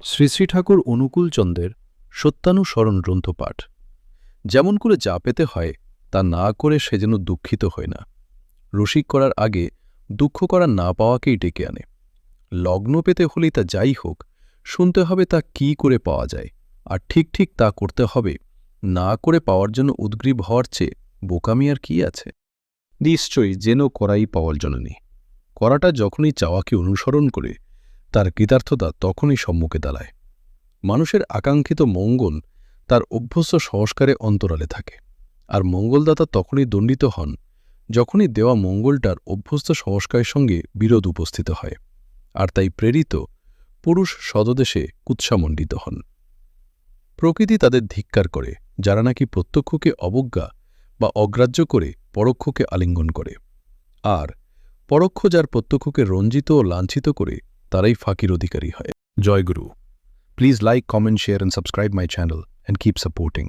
শ্রী শ্রী ঠাকুর অনুকূলচন্দ্রের সত্যানুসরণ গ্রন্থপাঠ। যেমন করে যা পেতে হয় তা না করে সে যেন দুঃখিত হয় না। রসিক করার আগে দুঃখ করা না পাওয়াকেই ডেকে আনে। লগ্ন পেতে হলেই তা যাই হোক, শুনতে হবে তা কি করে পাওয়া যায়, আর ঠিক ঠিক তা করতে হবে। না করে পাওয়ার জন্য উদ্গ্রীব হওয়ার চেয়ে বোকামি আর কি আছে? নিশ্চয়ই যেন করাই পাওয়ার জন্য নেই। করাটা যখনই চাওয়াকে অনুসরণ করে, তার কৃতার্থতা তখনই সম্মুখে দাঁড়ায়। মানুষের আকাঙ্ক্ষিত মঙ্গল তার অভ্যস্ত সংস্কারে অন্তরালে থাকে, আর মঙ্গলদাতা তখনই দণ্ডিত হন যখনই দেওয়া মঙ্গলটার অভ্যস্ত সংস্কারের সঙ্গে বিরোধ উপস্থিত হয়, আর তাই প্রেরিত পুরুষ সদদেশে কুৎসামণ্ডিত হন। প্রকৃতি তাদের ধিক্কার করে যারা নাকি প্রত্যক্ষকে অবজ্ঞা বা অগ্রাহ্য করে পরোক্ষকে আলিঙ্গন করে, আর পরোক্ষ যার প্রত্যক্ষকে রঞ্জিত ও লাঞ্ছিত করে তারাই ফাঁকির অধিকারী হয়। জয়গুরু। Please like, comment, share and subscribe my channel and keep supporting.